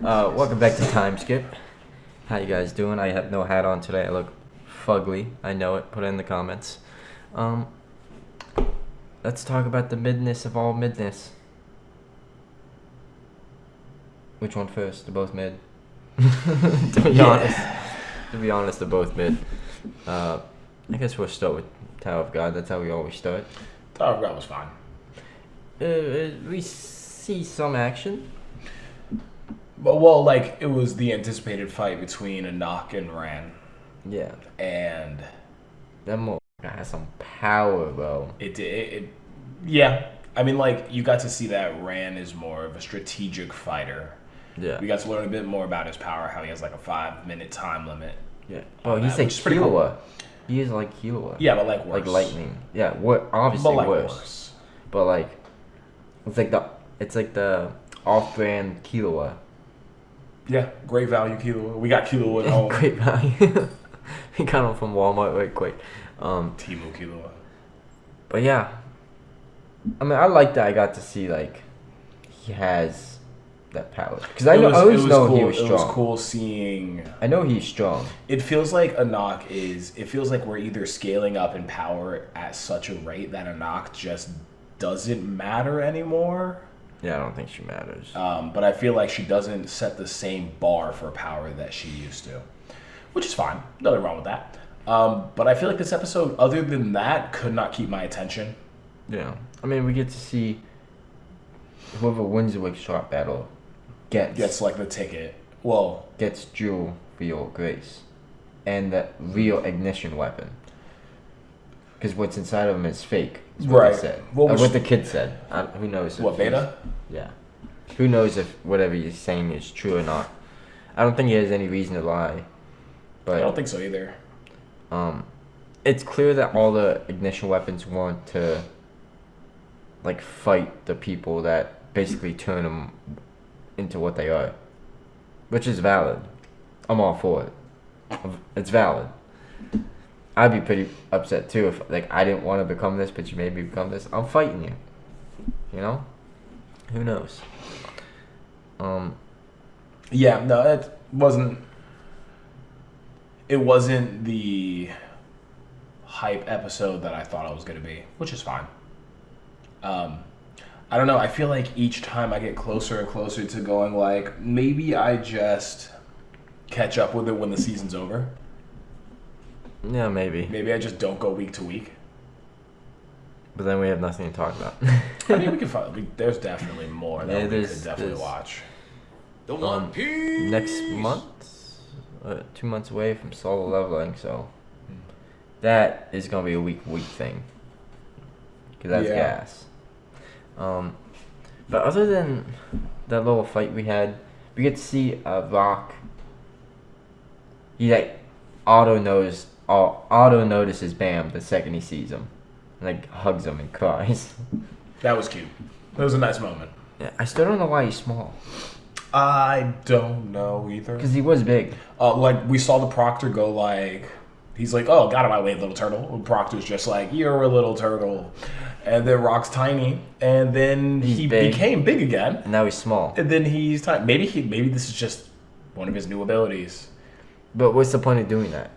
Welcome back to Time Skip. How you guys doing? I have no hat on today. I look fugly. I know it. Put it in the comments. Let's talk about the midness of all midness. Which one first? They're both mid. To be honest, they're both mid. I guess we'll start with Tower of God. That's how we always start. Tower of God was fine. We see some action. But, well, like, it was the anticipated fight between Anak and Ran. Yeah. And that motherfucker has some power, bro. Yeah. I mean, like, you got to see that Ran is more of a strategic fighter. Yeah. We got to learn a bit more about his power, how he has, like, a 5-minute time limit. Yeah. Oh, he's like Killua. Cool. He is like Killua. Yeah, but, like, worse. Like lightning. Yeah, obviously but, like, worse. But, like, it's like the off-brand Killua. Yeah, great value Killua. We got Killua at home. Great value. He got him from Walmart right quick. Temu Killua. But yeah, I mean, I like that I got to see like he has that power because I always know cool. he was strong. It was cool seeing. I know he's strong. It feels like Anak is. It feels like we're either scaling up in power at such a rate that Anak just doesn't matter anymore. Yeah, I don't think she matters. But I feel like she doesn't set the same bar for power that she used to, which is fine. Nothing wrong with that. But I feel like this episode, other than that, could not keep my attention. Yeah. I mean, we get to see whoever wins the Wake Sharp battle gets like the ticket. Well, gets Jewel for your grace and the real ignition weapon. Because what's inside of him is fake. Is what they said. What the kid said. Who knows? What, Beta? Yeah. Who knows if whatever he's saying is true or not. I don't think he has any reason to lie. But I don't think so either. It's clear that all the ignition weapons want to like fight the people that basically turn them into what they are. Which is valid. I'm all for it. It's valid. I'd be pretty upset too if like I didn't want to become this, but you made me become this. I'm fighting you. You know? Who knows? Yeah, no, it wasn't. It wasn't the hype episode that I thought it was gonna be, which is fine. I don't know. I feel like each time I get closer and closer to going, like maybe I just catch up with it when the season's over. Yeah, maybe. Maybe I just don't go week to week. But then we have nothing to talk about. I mean, we can find. There's definitely more that we could definitely watch. The One Piece. Next month, 2 months away from solo leveling, so that is gonna be a week thing. Cause that's gas. But other than that little fight we had, we get to see Rock. He like auto notices Bam the second he sees him, and like hugs him and cries. That was cute. That was a nice moment. Yeah, I still don't know why he's small. I don't know either. Because he was big. Like we saw the Proctor go like, he's like, "Oh, got out of my way, little turtle." And Proctor's just like, "You're a little turtle," and then Rock's tiny, and then he became big again, and now he's small, and then he's tiny. Maybe this is just one of his new abilities. But what's the point of doing that?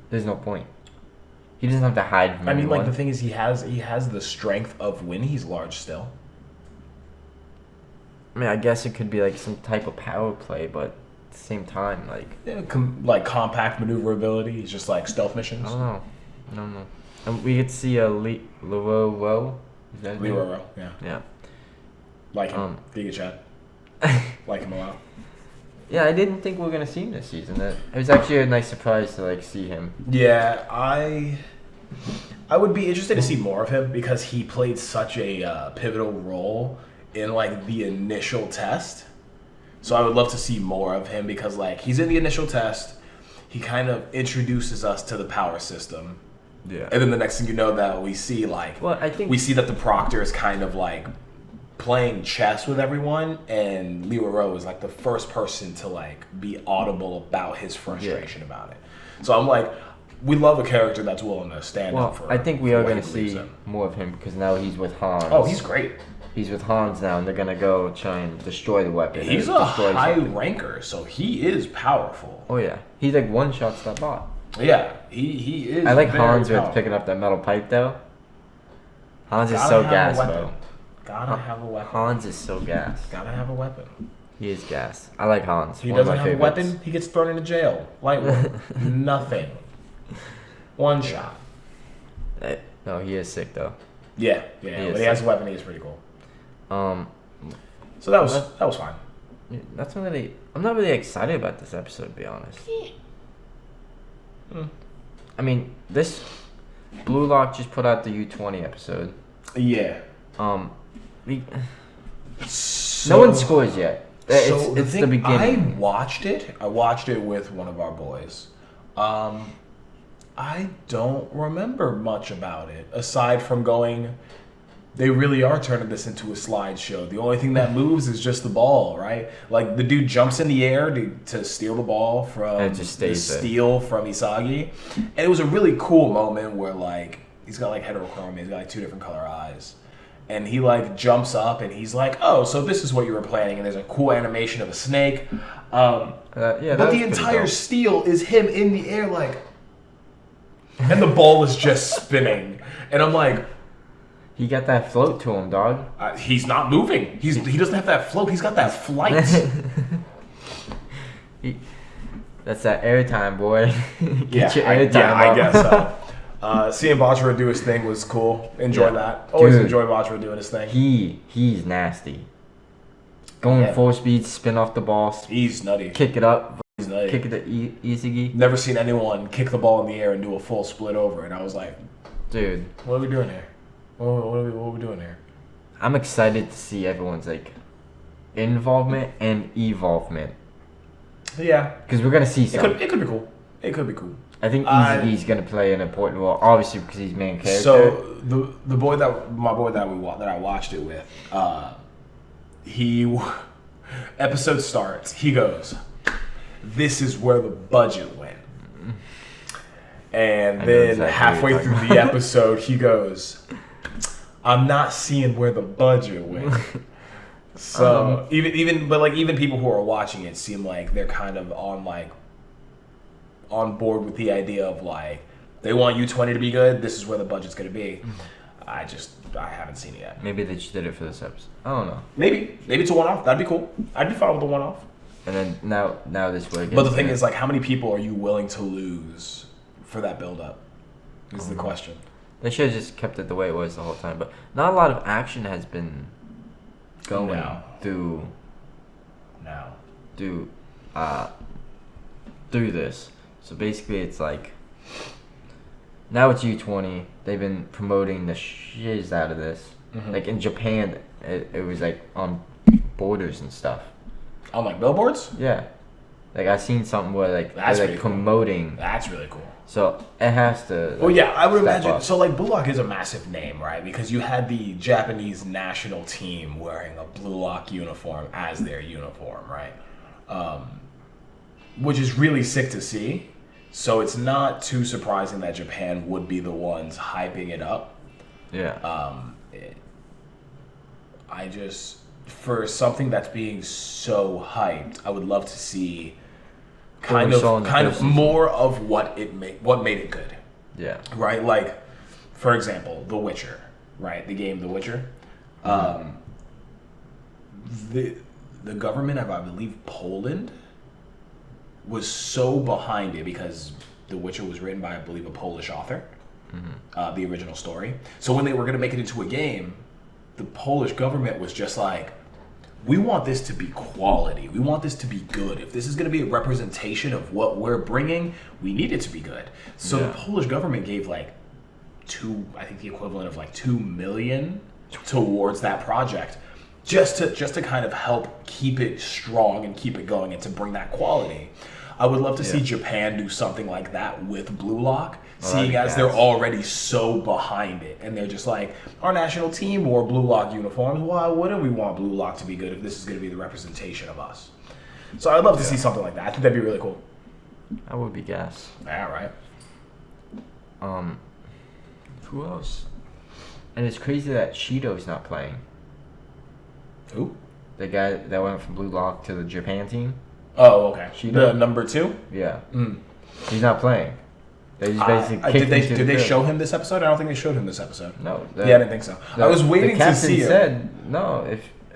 There's no point. He doesn't have to hide from anyone. Like the thing is, he has the strength of when he's large still. I mean, I guess it could be like some type of power play, but at the same time, like like compact maneuverability. He's just like stealth missions. I don't know. And we get to see a Loro. Is that Loro? Yeah. Yeah. Like him. Giga Chat. Like him a lot. Yeah, I didn't think we were gonna see him this season. It was actually a nice surprise to like see him. Yeah, I would be interested to see more of him because he played such a pivotal role in like the initial test. So I would love to see more of him because like he's in the initial test. He kind of introduces us to the power system. Yeah. And then the next thing you know that we see like we see that the Proctor is kind of like playing chess with everyone, and Lero is like the first person to like be audible about his frustration about it. So I'm like, we love a character that's willing to stand up for. I think we are going to see more of him because now he's with Hans. Oh, he's great. He's with Hans now, and they're gonna go try and destroy the weapon. He's or a destroy high something. ranker, so he is powerful. Oh yeah, he like one shots that bot. Yeah, he is. I like very Hans with powerful. picking up that metal pipe though. Hans is Gotta so have a gassed, weapon. bro. Gotta have a weapon. Hans is so gassed. Gotta have a weapon. He is gassed. I like Hans. He One of doesn't my have a favorites. weapon, he gets thrown into jail. Light work. Nothing. One shot. No, he is sick though. Yeah, He yeah. is When he has a weapon, he is pretty cool. Um, So that was fine. that's not really. I'm not really excited about this episode, to be honest. I mean, this Blue Lock just put out the U20 episode. Yeah. We, So, no one scores yet. So It's the thing- beginning. I watched it with one of our boys. I don't remember much about it aside from going. They really are turning this into a slideshow. The only thing that moves is just the ball, right? Like the dude jumps in the air to steal the ball from And it just the stays there. steal from Isagi, and it was a really cool moment where like he's got like heterochromia, he's got like 2 different color eyes. And he like jumps up and he's like, "Oh, so this is what you were planning." And there's a cool animation of a snake. Yeah, But that the was pretty entire dope. steal is him in the air, like, and the ball is just spinning. And I'm like, He got that float to him, dog. he's not moving. He doesn't have that float. He's got that flight. That's that airtime, boy. Get your I airtime up. guess so. Seeing Bachara do his thing was cool. Enjoy Yeah. that. Always Dude. enjoy Bachara doing his thing. He's nasty. Going Yeah. full speed, spin off the ball, He's nutty. kick it up, He's nutty. kick it to Isagi. Never seen anyone kick the ball in the air and do a full split over. And I was like, Dude, what are we doing here? What are we doing here? I'm excited to see everyone's like involvement and evolvement Yeah. because we're gonna see It something. could be cool. It could be cool. I think I- Isagi's gonna play an important role, obviously because he's main character. So the boy that I watched it with, episode starts. He goes, "This is where the budget went," and I know then exactly what halfway you're through talking the about. episode, he goes, "I'm not seeing where the budget went." So even people who are watching it seem like they're kind of on board with the idea of like they want U20 to be good. This is where the budget's gonna be. I haven't seen it yet. Maybe they just did it for this episode. I don't know. Maybe it's a one-off. That'd be cool. I'd be fine with a one-off. And then now this way. But the thing is, like, how many people are you willing to lose for that build-up? Is the question. they should have just kept it the way it was the whole time. But not a lot of action has been going No. through this. So basically, it's like now it's U20. They've been promoting the shiz out of this. Mhm. Like in Japan, it was like on borders and stuff. On like billboards? Yeah, like I seen something where like That's they're pretty like cool. promoting. That's really cool. So it has to. Well, yeah, I would step imagine. up. So, like, Blue Lock is a massive name, right? Because you had the Japanese national team wearing a Blue Lock uniform as their uniform, right? Which is really sick to see. So it's not too surprising that Japan would be the ones hyping it up. Yeah. I just, for something that's being so hyped, I would love to see kind we saw in of the first season. more of what made it good. Yeah. Right? Like, for example, The Witcher, right? The game The Witcher. The government of, I believe, Poland was so behind it because The Witcher was written by, I believe, a Polish author, the original story. So when they were going to make it into a game, the Polish government was just like, we want this to be quality. We want this to be good. If this is going to be a representation of what we're bringing, we need it to be good. So Yeah. the Polish government gave like I think the equivalent of like $2 million towards that project, just to kind of help keep it strong and keep it going and to bring that quality. I would love to see Yeah. Japan do something like that with Blue Lock, that'd seeing be as they're gas. already so behind it, and they're just like, our national team wore Blue Lock uniforms. Why wouldn't we want Blue Lock to be good if this is going to be the representation of us? So I'd love to see something like that. I think that'd be really cool. That would be gas. Yeah, right. Who else? And it's crazy that Shido's not playing. Who? The guy that went from Blue Lock to the Japan team. Oh, okay. Shido? The number 2? Yeah. Mm. He's not playing. They just basically did kicked him to did the they curb. show him this episode? I don't think they showed him this episode. No. Yeah, I didn't think so. I was waiting the to see him. said, no,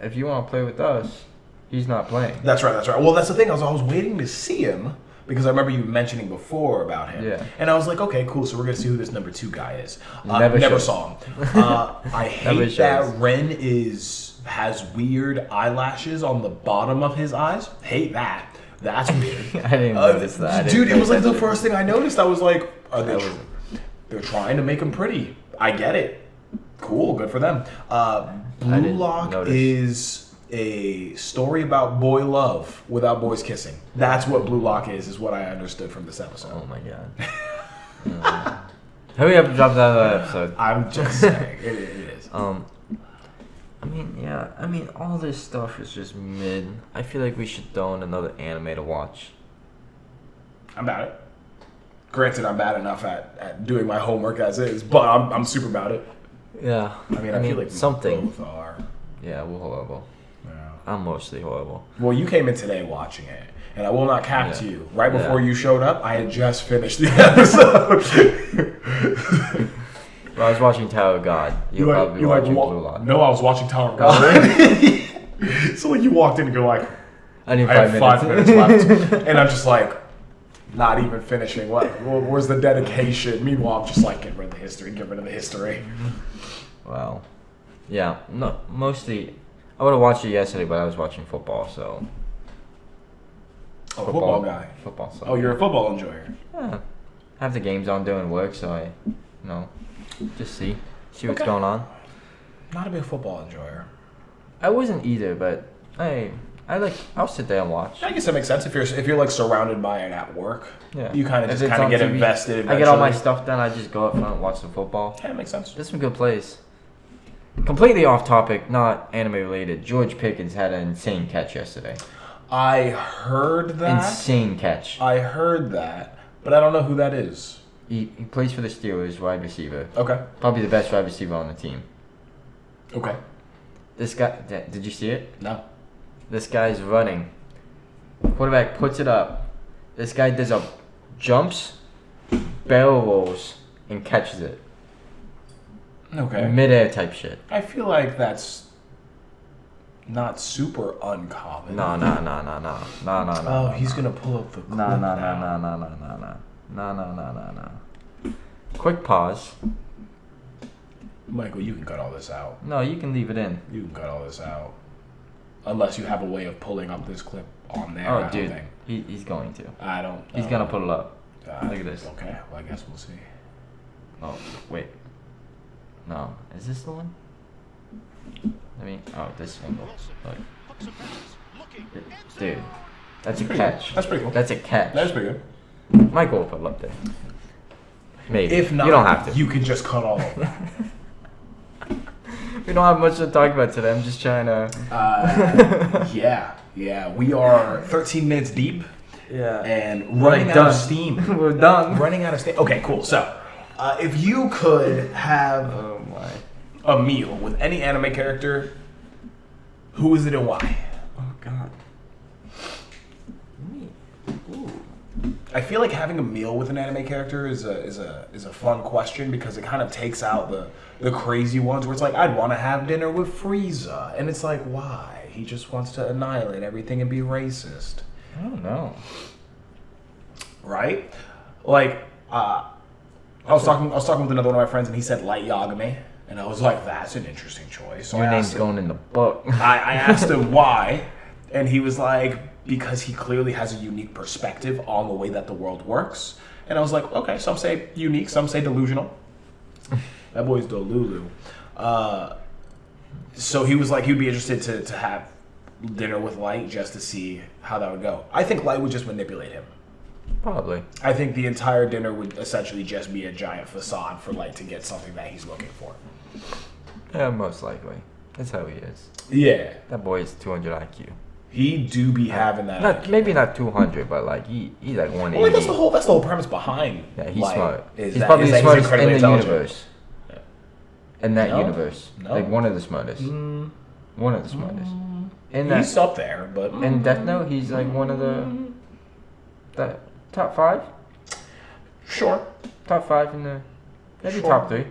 if you want to play with us, he's not playing. That's right. Well, that's the thing. I was waiting to see him because I remember you mentioning before about him. Yeah. And I was like, okay, cool. So we're gonna see who this number 2 guy is. Never Never shows. saw him. I Never hate that shows. Ren has weird eyelashes on the bottom of his eyes. Hate that. That's weird. I didn't even notice that. I didn't Dude, it pay was like the attention. first thing I noticed. I was like, are they? That was- They're trying to make him pretty. I get it. Cool, good for them. Blue didn't Lock notice. is a story about boy love without boys kissing. That's what Blue Lock is what I understood from this episode. Oh my god. Hurry up and drop that other episode. I'm just saying, it is. I mean, all this stuff is just mid. I feel like we should throw in another anime to watch. I'm about it. Granted, I'm bad enough at doing my homework as is, but I'm super about it. Yeah. I mean, I feel like we something. both are. Yeah, we're horrible. Yeah. I'm mostly horrible. Well, you came in today watching it, and I will not cap to Yeah. you. Right before Yeah. you showed up, I had just finished the episode. Well, I was watching Tower of God. You're probably watching Blue Lock. No, I was watching Tower of God. So like you walked in and you're like, I need I 5 have minutes. 5 minutes left, and I'm just like, not even finishing. Where's the dedication? Meanwhile, I'm just like, get rid of the history. Wow. Yeah. No. Mostly, I would have watched it yesterday, but I was watching football, so. Oh, football guy. Football. So. Oh, you're a football enjoyer. Yeah. Have the games on doing work, so I, just see what's Okay. going on. Not a big football enjoyer. I wasn't either, but I'll sit there and watch. I guess that makes sense if you're like surrounded by it at work. Yeah. You kind of If just it's kind of on get TV, invested. I get all my eventually. stuff done. I just go up front and watch the football. Yeah, it makes sense. There's some good plays. Completely off topic, not anime related. George Pickens had an insane catch yesterday. I heard that. Insane catch. I heard that, but I don't know who that is. He plays for the Steelers, wide receiver. Okay. Probably the best wide receiver on the team. Okay. This guy, did you see it? No. This guy's running. Quarterback puts it up. This guy does a jumps, barrel rolls, and catches it. Okay. Midair type shit. I feel like that's not super uncommon. No. Oh, he's gonna pull up the clip now. No. Quick pause. Michael, you can cut all this out. No, you can leave it in. You can cut all this out. Unless you have a way of pulling up this clip on there. I Oh, don't dude, think. he's going to. I don't. He's gonna put it up. Look at this. Okay, well, I guess we'll see. Oh, wait. No, is this the one? This angle. Look. Dude, that's a catch. That's pretty cool. That's a catch. That's pretty good. Michael will put it up there. Maybe. If not, you don't have to. You can just cut all of that. We don't have much to talk about today. I'm just trying to. Yeah. We are 13 minutes deep Yeah. and running out of steam. We're done. Running out of steam. Okay, cool. So, if you could have Oh my. a meal with any anime character, who is it and why? Oh god. Ooh. I feel like having a meal with an anime character is a fun question because it kind of takes out the crazy ones where it's like I'd want to have dinner with Frieza, and it's like why? He just wants to annihilate everything and be racist, I don't know. right? Like I was talking with another one of my friends, and he said Light Yagami, and I was like, that's an interesting choice. So Your I name's asked him- going in the book. I asked him why, and he was like, because he clearly has a unique perspective on the way that the world works. And I was like, okay, some say unique, some say delusional. That boy's Delulu. So he was like, he'd be interested to have dinner with Light just to see how that would go. I think Light would just manipulate him. Probably. I think the entire dinner would essentially just be a giant facade for Light to get something that he's looking for. Yeah, most likely. That's how he is. Yeah. That boy is 200 IQ. He do be having that. Not maybe not 200, but like he's like 180. Well, like, that's the whole premise behind. Yeah, he's Light, smart. is He's that- probably is the that he's smartest in incredibly the intelligent. universe. In that No. universe, No. like one of the smartest. One of the smartest. In that, He's up there, but in Death Note, he's like one of the top 5. sure. Top 5 in the maybe Sure. top 3.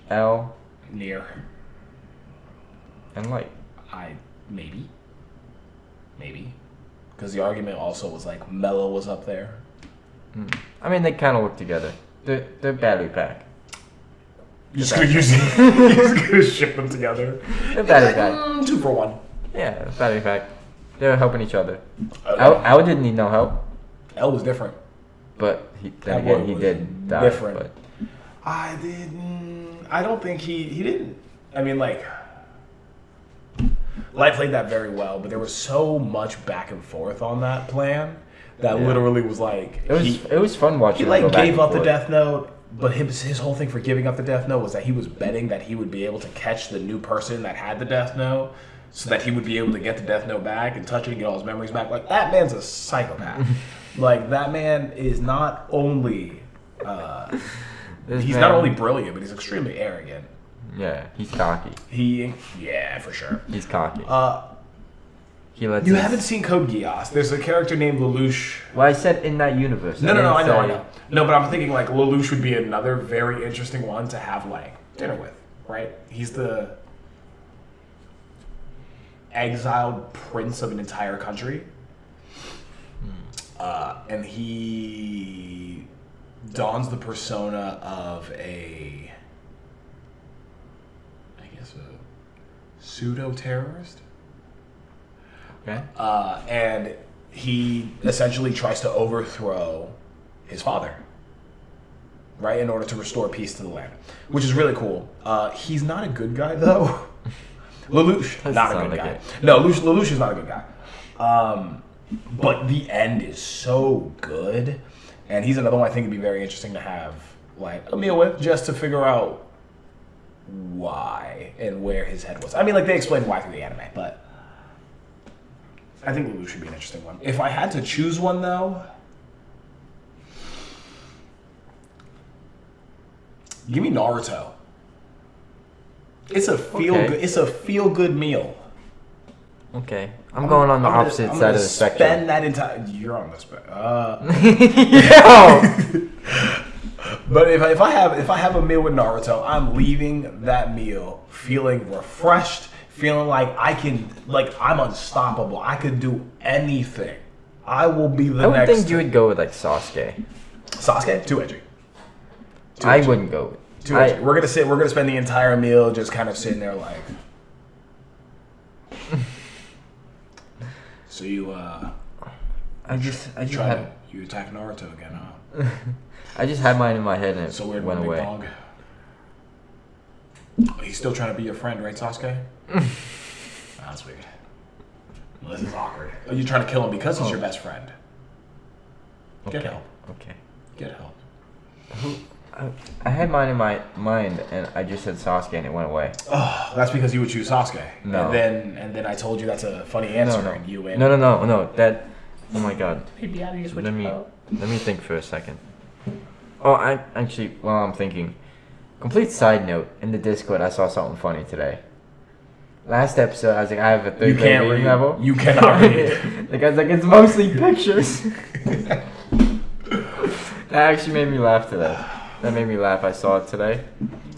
L Near. and Light. Maybe. Because the argument also was like Mello was up there. I mean, they kind of work together. They're battery pack. You're just gonna use it. You're just gonna ship them together. They're battery pack. 2 for 1. Yeah, battery pack. They're helping each other. Al didn't need no help, L was different. but then That again, boy he was did die. different. But I don't think he didn't. I mean, like, Light played that very well, but there was so much back and forth on that plan that Yeah. literally was like it was fun watching. he them like go back gave and up the forth. Death Note, but his whole thing for giving up the Death Note was that he was betting that he would be able to catch the new person that had the Death Note, so that he would be able to get the Death Note back and touch it and get all his memories back. Like, that man's a psychopath. Like, that man is not only he's not only brilliant, but he's extremely arrogant. Yeah, he's cocky. Yeah, for sure. He's cocky. He lets. You his- haven't seen Code Geass. There's a character named Lelouch. Well, I said in that universe. No, didn't I say- know. No, but I'm thinking like Lelouch would be another very interesting one to have like dinner with, right? He's the exiled prince of an entire country, and he dons the persona of a pseudo-terrorist. Okay. And he essentially tries to overthrow his father, right, in order to restore peace to the land, which is really cool. He's not a good guy, though. Lelouch, Doesn't not a sound good like guy. it. No, Lelouch is not a good guy. But the end is so good, and he's another one I think would be very interesting to have like a meal with, just to figure out why and where his head was. I mean, like, they explained why through the anime, but I think Lelouch should be an interesting one. If I had to choose one, though, give me Naruto. It's a feel Okay. good. It's a feel good meal. Okay. I'm going on the opposite side of the spectrum. Spend that entire. You're on the spectrum. Yo! But if I have a meal with Naruto, I'm leaving that meal feeling refreshed, feeling like I'm unstoppable. I could do anything. I will be the I would next. think you would go with like Sasuke. Sasuke, too edgy. Too I edgy. wouldn't go with. Too edgy. We're gonna spend the entire meal just kind of sitting there like. So you I just try had to you attack Naruto again, huh? I just had mine in my head and it So weird, went one big away. dog. He's still trying to be your friend, right, Sasuke? That's weird. Well, this is awkward. Oh, you're trying to kill him because he's your best friend. Get Okay. help. Okay. Get help. I had mine in my mind and I just said Sasuke and it went away. Oh, that's because you would choose Sasuke. No. And then I told you that's a funny answer, No. and you went. No. That. Oh my God. Maybe I just Let me think for a second. Oh, I actually, while I'm thinking, complete side note, in the Discord, I saw something funny today. Last episode, I was like, I have a third You grade can't reading read. level. You cannot read. The guy's like, it's mostly pictures. That actually made me laugh today. That made me laugh. I saw it today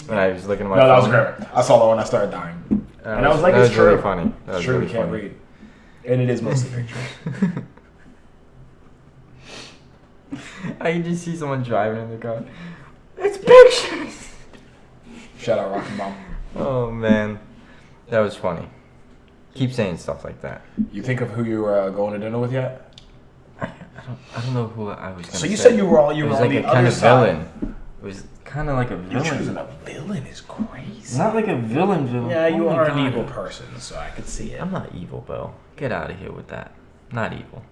when I was looking at my No, phone. that was great. I saw that when I started dying. And I was like, that it's was really true. funny. That was Sure, really we can't funny. read. And it is mostly pictures. I can just see someone driving in the car. It's pictures. Shout out Rocky Mom. Oh man, that was funny. Keep saying stuff like that. You think of who you were going to dinner with yet? I don't know who I was gonna So you say. said you were It on was the like a other kind of side. villain. It was kind of like a You're choosing villain. a villain is crazy. Not like a villain. Yeah, you Oh my are an God. evil person, so I could see it. I'm not evil, Bo. Get out of here with that. Not evil.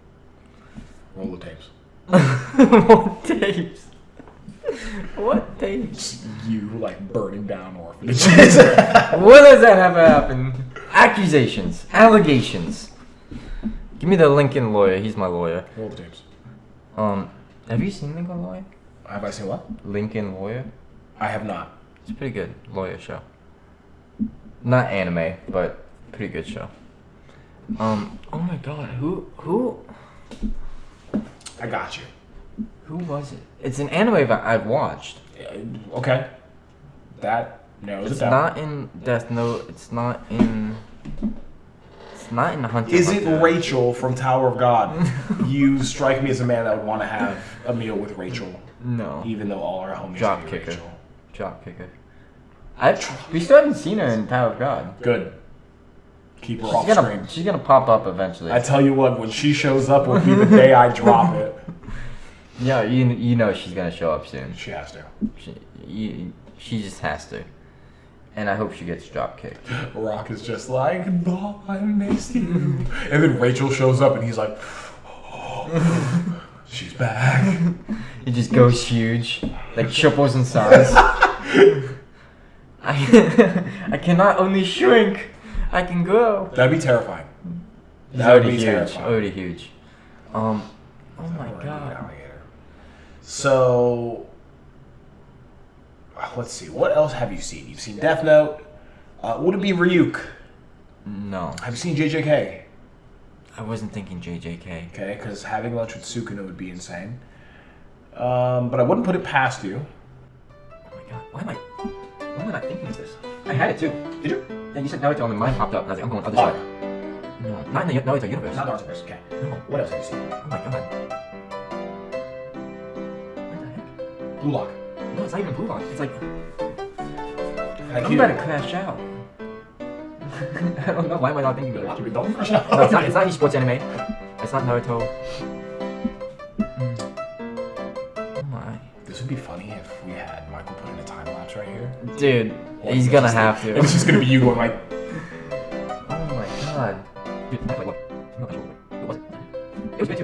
Roll the tapes. What tapes? What tapes? You like burning down orphanages. What does that have happen? Accusations, allegations. Give me the Lincoln lawyer. He's my lawyer. Roll the tapes. Have you seen Lincoln Lawyer? Have I seen what? Lincoln Lawyer. I have not. It's a pretty good lawyer show. Not anime, but pretty good show. Oh my god, who I got you. was it? It's an anime that I've watched. Okay. That narrows It's it down. not in Death Note. It's not in Hunter. Is x it Hunter. Rachel from Tower of God? You strike me as a man that would want to have a meal with Rachel, No. even though all our homies Drop hate kicker. Rachel. Drop kicker. We still haven't seen her in Tower of God. Good. Keep her off screen. She's gonna pop up eventually. I tell you what, when she shows up, will be the day I drop it. Yeah, you know she's gonna show up soon. She has to. She just has to. And I hope she gets drop kicked. Rock is just like, "Boy, I miss you." And then Rachel shows up and he's like, "Oh, she's back." He just goes huge, like triples in size. I cannot only shrink, I can grow. That'd be terrifying. He's That would already be huge. terrifying. Already huge. Oh my Alrighty, god. alligator. So, let's see. What else have you seen? You've seen Death Note. Would it be Ryuk? No, Have you seen JJK? I wasn't thinking JJK. Okay, because having lunch with Sukuna would be insane. But I wouldn't put it past you. Oh my god, why am I not thinking of this? I had it too. Did you? Yeah, you said Naruto and mine popped up and I was like, I'm going other side. No, not in the Naruto universe. Not Narutoverse. Okay. No. What else have you seen? Oh my god. What the heck? Blue Lock. No, it's not even Blue Lock. It's like, I'm Haikyuu. about to crash out. I don't know, why am I not thinking of it? Watch me, don't crush No, out. it's not any sports anime. It's not Naruto. Oh my. This would be funny if we had Michael put in a time lapse right here. Dude, he's gonna have to. It's just gonna be you going like, Oh my god. Dude, I'm like, what? I'm not sure. What was it? It was good too.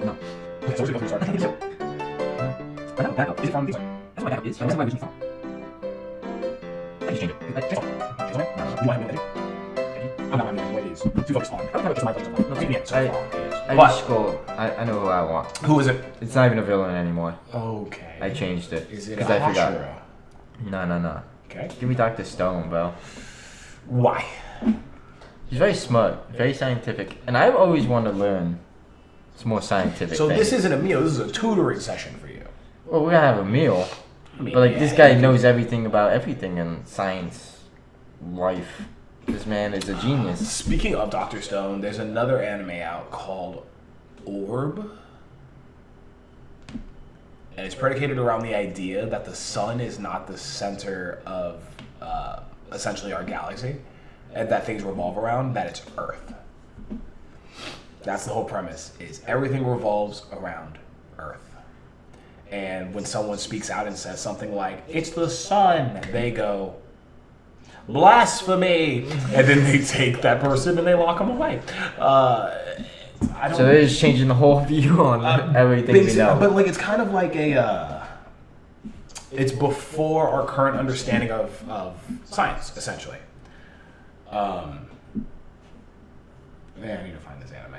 No. so what's your I think so. I have a backup. Is it from these? That's what my backup is. That's my original phone. I just changed it. I changed it. You want him to I'm not having it is. Too focused on. Just my place. No, Maybe it's so I- far. It is. I But just scrolled. I know who I want. who is it? It's not even a villain anymore. Okay. I changed it. Is it Because I forgot. Hashira? No. Okay. Give me Dr. Stone, bro. Why? He's very smart, very scientific, and I've always wanted to learn some more scientific So things. this isn't a meal. This is a tutoring session for you. Well, we're gonna have a meal, I mean, but like this yeah. guy knows everything about everything in science, life. This man is a genius. Speaking of Dr. Stone, there's another anime out called Orb. And it's predicated around the idea that the sun is not the center of essentially our galaxy, and that things revolve around, that it's Earth. That's the whole premise, is everything revolves around Earth. And when someone speaks out and says something like, "It's the sun," they go, "Blasphemy!" And then they take that person and they lock them away. I don't So they're just changing the whole view on everything we Basically, know. but like it's kind of like a it's before our current understanding of science, essentially. Yeah, I need to find this anime.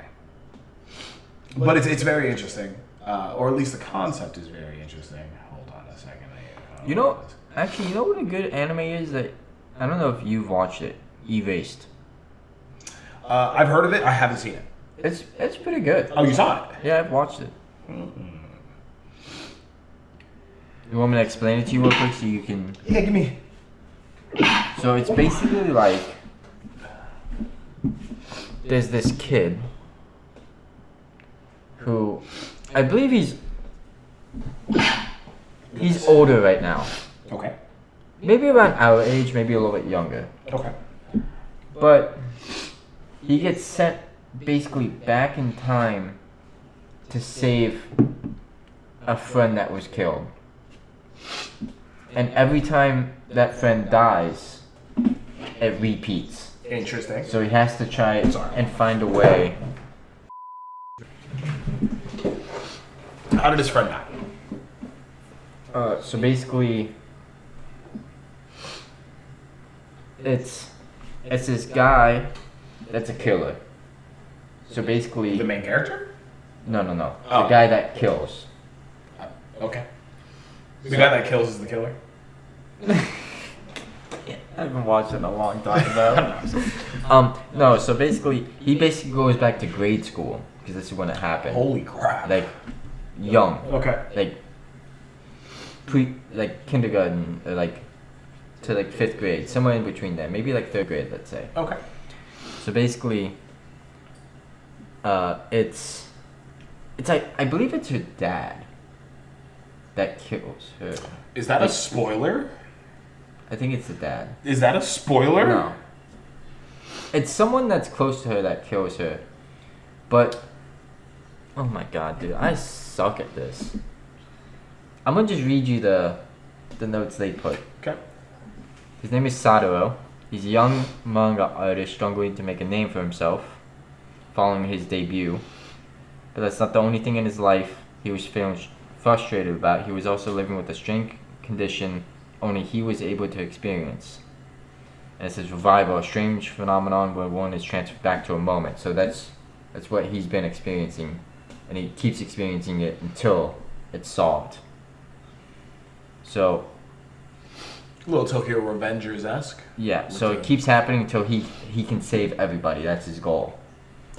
But it's very interesting, or at least the concept is very interesting. Hold on a second. You know, actually, you know what a good anime is that I don't know if you've watched it. Erased. I've heard of it. I haven't seen it. It's pretty good. Oh, you saw it? Yeah, I've watched it. You want me to explain it to you real quick so you can? Yeah, give me. So it's basically like there's this kid who I believe he's older right now. Okay. Maybe around our age, maybe a little bit younger. Okay. But he gets sent basically back in time to save a friend that was killed. And every time that friend dies, it repeats. Interesting. So he has to try Sorry. and find a way. How did his friend die? So basically, it's this guy that's a killer. So basically, The main character? no. Oh. The guy that kills. Okay. The guy that kills is the killer? I haven't watched it in a long time though. No. So basically, he basically goes back to grade school because this is when it happened. Holy crap. Like young, Okay. like kindergarten, or like to like 5th grade, somewhere in between there, maybe like 3rd grade, let's say. Okay. So basically, it's like I believe it's her dad that kills her. Is that a spoiler? I think it's the dad. Is that a spoiler? No. It's someone that's close to her that kills her. But oh my god, dude, I suck at this. I'm gonna just read you the notes they put. Okay. His name is Satoru. He's a young manga artist struggling to make a name for himself following his debut. But that's not the only thing in his life he was feeling frustrated about. He was also living with a strange condition only he was able to experience. And it says revival, a strange phenomenon where one is transferred back to a moment. So that's what he's been experiencing. And he keeps experiencing it until it's solved. So Little Tokyo Revengers-esque. yeah, so it keeps happening until he can save everybody. That's his goal.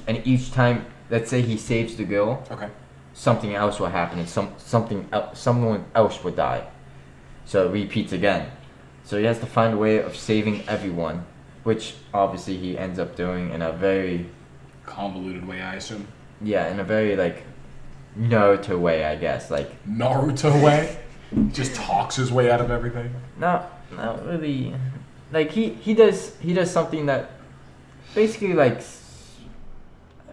And each time, let's say he saves the girl, Okay. something else will happen, and someone else will die. So it repeats again. So he has to find a way of saving everyone, which obviously he ends up doing in a very Convoluted way, I assume. in a very like Naruto way, I guess. Like Naruto way? Just talks his way out of everything? not really. Like he does something that basically like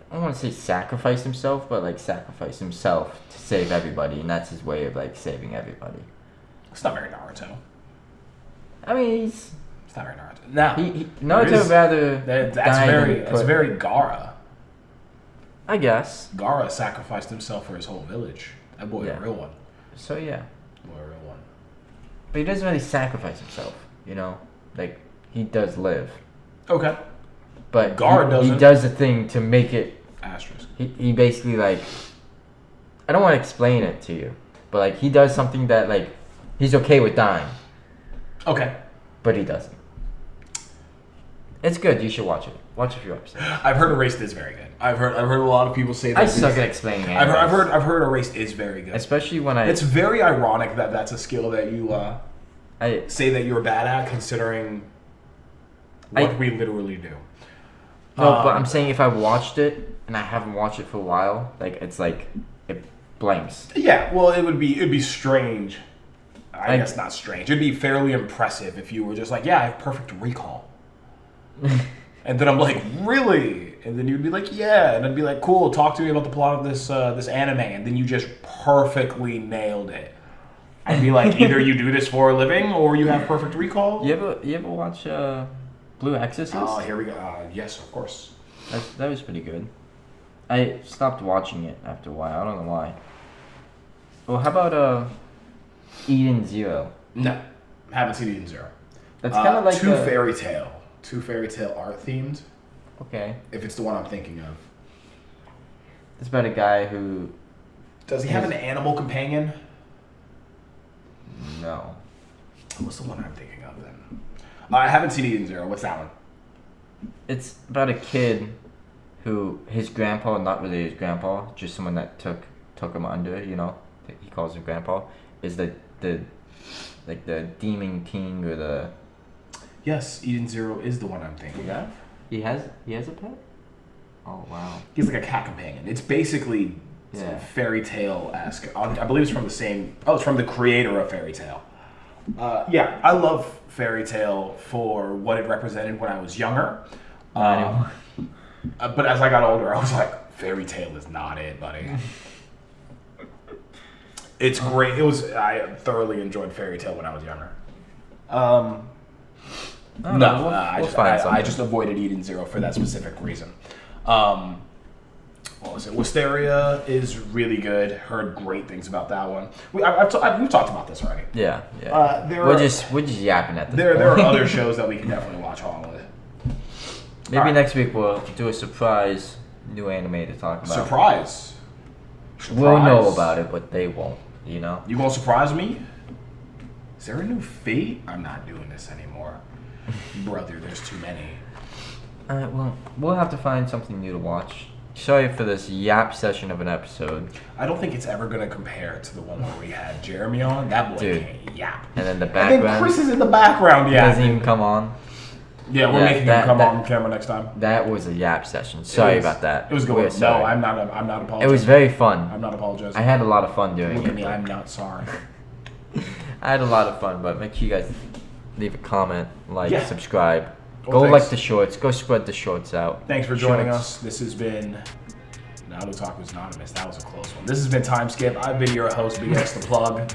I don't want to say sacrifice himself, but like sacrifice himself to save everybody, and that's his way of like saving everybody. It's not very Naruto. I mean, it's not very Naruto. Now, Naruto rather that's very Gaara. I guess. Gaara sacrificed himself for his whole village. That boy a real one. So yeah. Boy a real one. But he doesn't really sacrifice himself, you know? Like, he does live. Okay. But Gaara doesn't. He does the thing to make it... Asterisk. He basically, like... I don't want to explain it to you. But, like, he does something that, like... He's okay with dying. Okay. But he doesn't. It's good. You should watch it. Watch a few episodes. I've heard Erased is very good. I've heard a lot of people say that. I suck at explaining it. I've heard Erased is very good. Especially when I... It's very ironic that that's a skill that you I say that you're bad at, considering what we literally do. No, but I'm saying if I watched it and I haven't watched it for a while, like it's like it blanks. Yeah, well, it'd be strange. I guess not strange. It'd be fairly impressive if you were just like, yeah, I have perfect recall. And then I'm like, really? And then you'd be like, yeah. And I'd be like, cool. Talk to me about the plot of this anime. And then you just perfectly nailed it. I'd be like, either you do this for a living or you have perfect recall. You ever watch Blue Exorcist? Oh, here we go. Yes, of course. That was pretty good. I stopped watching it after a while. I don't know why. Well, how about Eden Zero? No, haven't seen Eden Zero. That's kind of like Two fairy tale art themed. Okay. If it's the one I'm thinking of. It's about a guy who... Does he have an animal companion? No. What's the one I'm thinking of then? I haven't seen Eden Zero. What's that one? It's about a kid who his grandpa, not really his grandpa, just someone that took him under, you know, he calls him grandpa, is the demon king or the... Yes, Eden Zero is the one I'm thinking of. He has a pet? Oh, wow. He's like a cat companion. It's basically fairy tale-esque. I believe it's from the same... Oh, it's from the creator of Fairy Tail. Yeah, I love Fairy Tail for what it represented when I was younger. But as I got older, I was like, Fairy Tail is not it, buddy. It's great. I thoroughly enjoyed Fairy Tail when I was younger. I just avoided Eden Zero for that specific reason. What was it? Wisteria is really good. Heard great things about that one. We've talked about this already. Yeah. We're just yapping at this point. There are other shows that we can definitely watch along with. Maybe next week we'll do a surprise new anime to talk about. Surprise. We'll know about it, but they won't. You know. You gonna surprise me? Is there a new Fate? I'm not doing this anymore. Brother, there's too many. Alright, well, we'll have to find something new to watch. Sorry for this yap session of an episode. I don't think it's ever gonna compare to the one where we had Jeremy on. That boy Dude. can't yap. And then the And then background Chris is in the background, yeah. doesn't even come on. Yeah, we're Yeah, making him come on camera next time. That was a yap session. Sorry was- about that. It was We're good. sorry. No, I'm not apologizing. It was very fun. I'm not apologizing. I had a lot of fun doing Look it. at me, I'm not sorry. I had a lot of fun, but make sure you guys leave a comment, like, Yeah. subscribe. Well, Go thanks. like the shorts. Go spread the shorts out. Thanks for joining Shorts. us. This has been Naruto Talk was Anonymous. That was a close one. This has been Time Skip. I've been your host, Big X the Plug.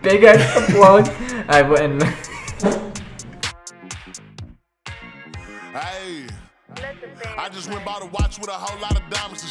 Big extra plug. I went. Hey, I just went by the watch with a whole lot of diamonds and shit.